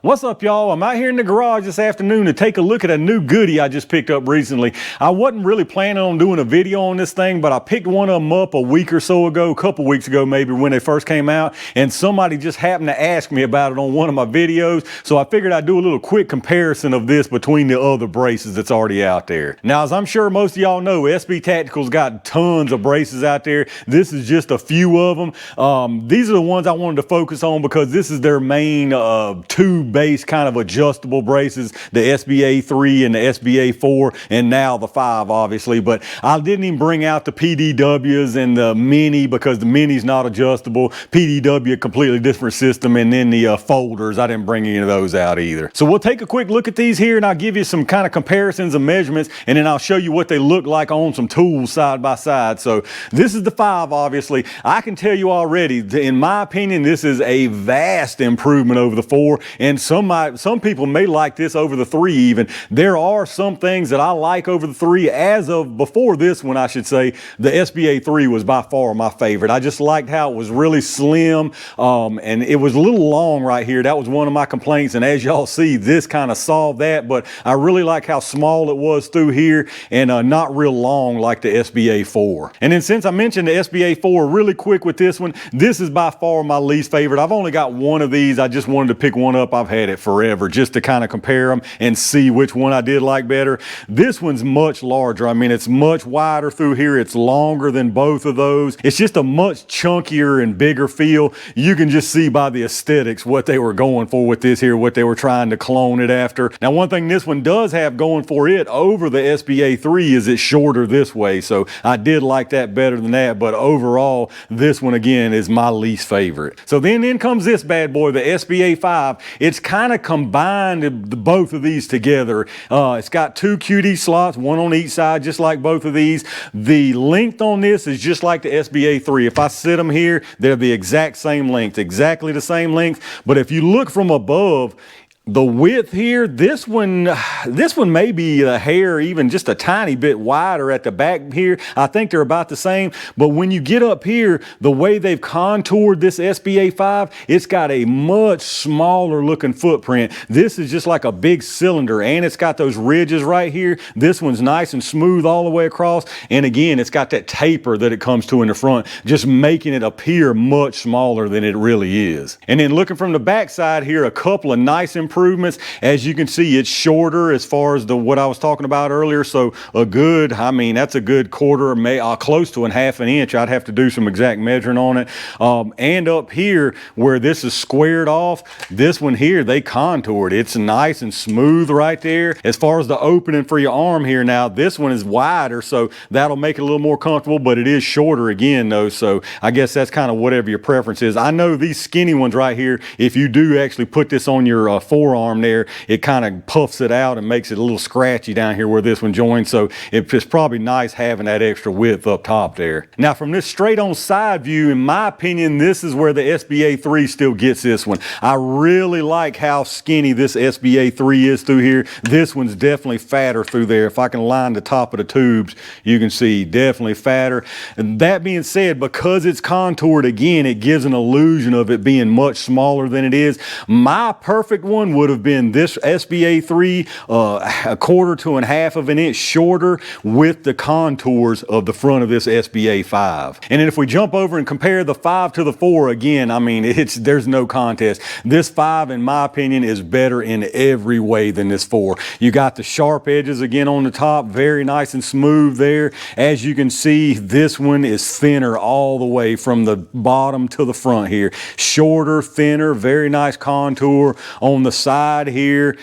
What's up, y'all? I'm out here in the garage this afternoon to take a look at a new goodie I just picked up recently. I wasn't really planning on doing a video on this thing, but I picked one of them up a week or so ago, a couple weeks ago maybe, when they first came out, and somebody just happened to ask me about it on one of my videos, so I figured I'd do a little quick comparison of this between the other braces that's already out there. Now, as I'm sure most of y'all know, SB Tactical's got tons of braces out there. This is just a few of them. These are the ones I wanted to focus on because this is their main tube-based kind of adjustable braces, the SBA3 and the SBA4, and now the 5, obviously. But I didn't even bring out the PDWs and the Mini because the Mini's not adjustable. PDW, completely different system, and then the folders, I didn't bring any of those out either. So we'll take a quick look at these here, and I'll give you some kind of comparisons and measurements, and then I'll show you what they look like on some tools side by side. So this is the 5, obviously. I can tell you already, in my opinion, this is a vast improvement over the 4, and some people may like this over the 3 even. There are some things that I like over the 3. As of before this one, I should say, the SBA3 was by far my favorite. I just liked how it was really slim, and it was a little long right here. That was one of my complaints, and as y'all see, this kind of solved that, but I really like how small it was through here and not real long like the SBA4. And then since I mentioned the SBA4, really quick with this one, this is by far my least favorite. I've only got one of these. I just wanted to pick one up. I've had it forever just to kind of compare them and see which one I did like better. This one's much larger. I mean, it's much wider through here. It's longer than both of those. It's just a much chunkier and bigger feel. You can just see by the aesthetics what they were going for with this here, what they were trying to clone it after. Now, one thing this one does have going for it over the SBA3 is it's shorter this way. So I did like that better than that, but overall, this one again is my least favorite. So then in comes this bad boy, the SBA5. It's kind of combined both of these together. It's got 2 QD slots, one on each side, just like both of these. The length on this is just like the SBA3. If I sit them here, they're the exact same length, exactly the same length. But if you look from above, the width here, this one may be a hair, even just a tiny bit wider at the back here. I think they're about the same, but when you get up here, the way they've contoured this SBA5, it's got a much smaller looking footprint. This is just like a big cylinder, and it's got those ridges right here. This one's nice and smooth all the way across, and again, it's got that taper that it comes to in the front, just making it appear much smaller than it really is. And then looking from the back side here, a couple of nice improvements. As you can see, it's shorter as far as what I was talking about earlier. So a good, I mean, that's a good quarter, close to a half an inch. I'd have to do some exact measuring on it. And up here where this is squared off, this one here, they contoured. It's nice and smooth right there. As far as the opening for your arm here now, this one is wider, so that'll make it a little more comfortable, but it is shorter again though. So I guess that's kind of whatever your preference is. I know these skinny ones right here, if you do actually put this on your forearm there, it kind of puffs it out and makes it a little scratchy down here where this one joins. So it's probably nice having that extra width up top there. Now from this straight on side view, in my opinion, this is where the SBA3 still gets this one. I really like how skinny this SBA3 is through here. This one's definitely fatter through there. If I can line the top of the tubes, you can see definitely fatter. And that being said, because it's contoured again, it gives an illusion of it being much smaller than it is. My perfect one would have been this SBA3, a quarter to a half of an inch shorter with the contours of the front of this SBA5. And then if we jump over and compare the 5 to the 4, again, I mean, there's no contest. This 5, in my opinion, is better in every way than this 4. You got the sharp edges again on the top, very nice and smooth there. As you can see, this one is thinner all the way from the bottom to the front here. Shorter, thinner, very nice contour on the side here.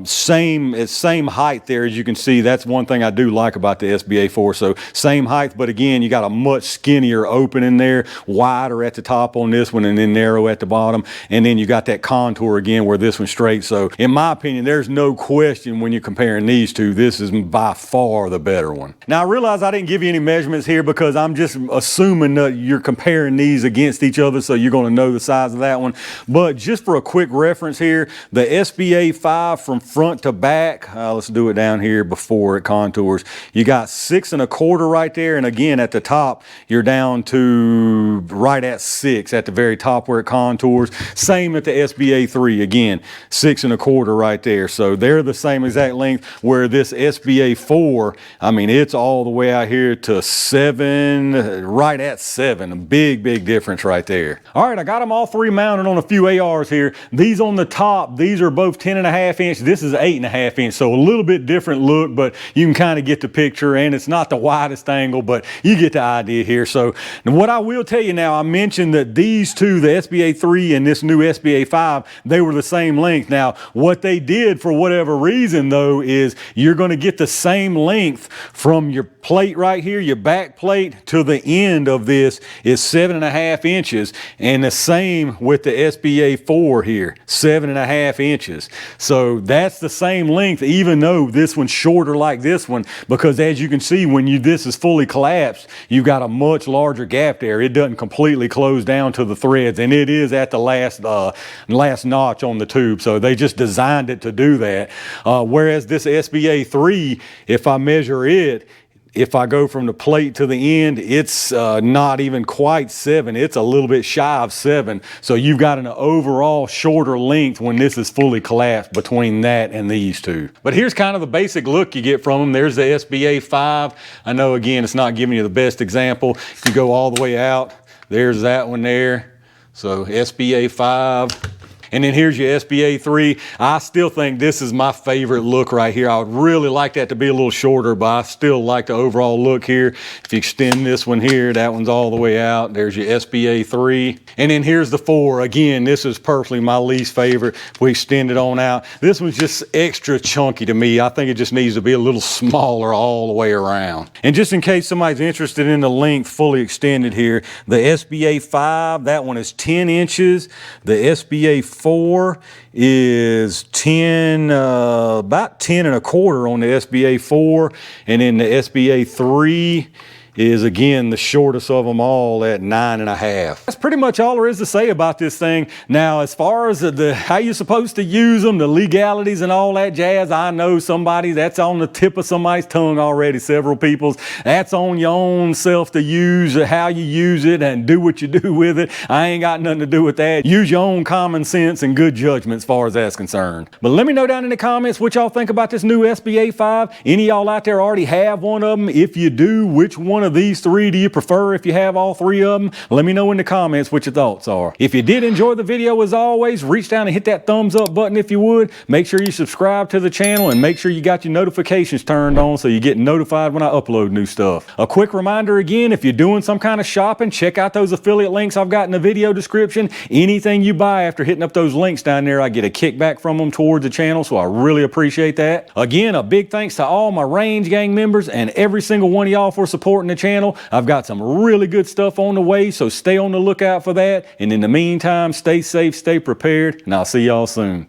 Same height there, as you can see. That's one thing I do like about the SBA4. So same height, but again, you got a much skinnier opening there, wider at the top on this one and then narrow at the bottom. And then you got that contour again where this one's straight. So in my opinion, there's no question when you're comparing these two, this is by far the better one. Now I realize I didn't give you any measurements here because I'm just assuming that you're comparing these against each other, so you're going to know the size of that one. But just for a quick reference here, the SBA5 from front to back, let's do it down here before it contours. You got 6 1/4 right there, and again at the top you're down to right at 6 at the very top where it contours. Same at the SBA3, again 6 1/4 right there. So they're the same exact length, where this SBA4, I mean, it's all the way out here to 7, right at 7. A big difference right there. All right, I got them all three mounted on a few ARs here. These on the top, these are both 10.5 inch. This is 8.5 inch, so a little bit different look, but you can kind of get the picture, and it's not the widest angle, but you get the idea here. So what I will tell you now, I mentioned that these two, the SBA3 and this new SBA5, they were the same length. Now, what they did for whatever reason though, is you're going to get the same length from your plate right here, your back plate, to the end of this is 7.5 inches, and the same with the SBA4 here, 7.5 inches. So that's the same length, even though this one's shorter like this one, because as you can see, when this is fully collapsed, you've got a much larger gap there. It doesn't completely close down to the threads, and it is at the last notch on the tube. So they just designed it to do that. Whereas this SBA3, if I measure it, if I go from the plate to the end, it's not even quite 7. It's a little bit shy of 7. So you've got an overall shorter length when this is fully collapsed between that and these two. But here's kind of the basic look you get from them. There's the SBA5. I know, again, it's not giving you the best example. If you go all the way out, there's that one there. So SBA5. And then here's your SBA3. I still think this is my favorite look right here. I would really like that to be a little shorter, but I still like the overall look here. If you extend this one here, that one's all the way out. There's your SBA3. And then here's the 4. Again, this is personally my least favorite. If we extend it on out, this one's just extra chunky to me. I think it just needs to be a little smaller all the way around. And just in case somebody's interested in the length fully extended here, the SBA5, that one is 10 inches. The SBA4 is 10, about 10 1/4 on the SBA4, and then the SBA3 is again the shortest of them all at 9.5. That's pretty much all there is to say about this thing. Now, as far as how you're supposed to use them, the legalities and all that jazz, I know that's on the tip of somebody's tongue already, several people's. That's on your own self to use, how you use it and do what you do with it. I ain't got nothing to do with that. Use your own common sense and good judgment as far as that's concerned. But let me know down in the comments what y'all think about this new SBA5. Any of y'all out there already have one of them? If you do, which one of these three do you prefer? If you have all three of them, let me know in the comments what your thoughts are. If you did enjoy the video, as always, reach down and hit that thumbs up button if you would. Make sure you subscribe to the channel and make sure you got your notifications turned on so you get notified when I upload new stuff. A quick reminder again, if you're doing some kind of shopping, check out those affiliate links I've got in the video description. Anything you buy after hitting up those links down there, I get a kickback from them towards the channel, so I really appreciate that. Again, a big thanks to all my Range Gang members and every single one of y'all for supporting the channel. I've got some really good stuff on the way, so stay on the lookout for that. And in the meantime, stay safe, stay prepared, and I'll see y'all soon.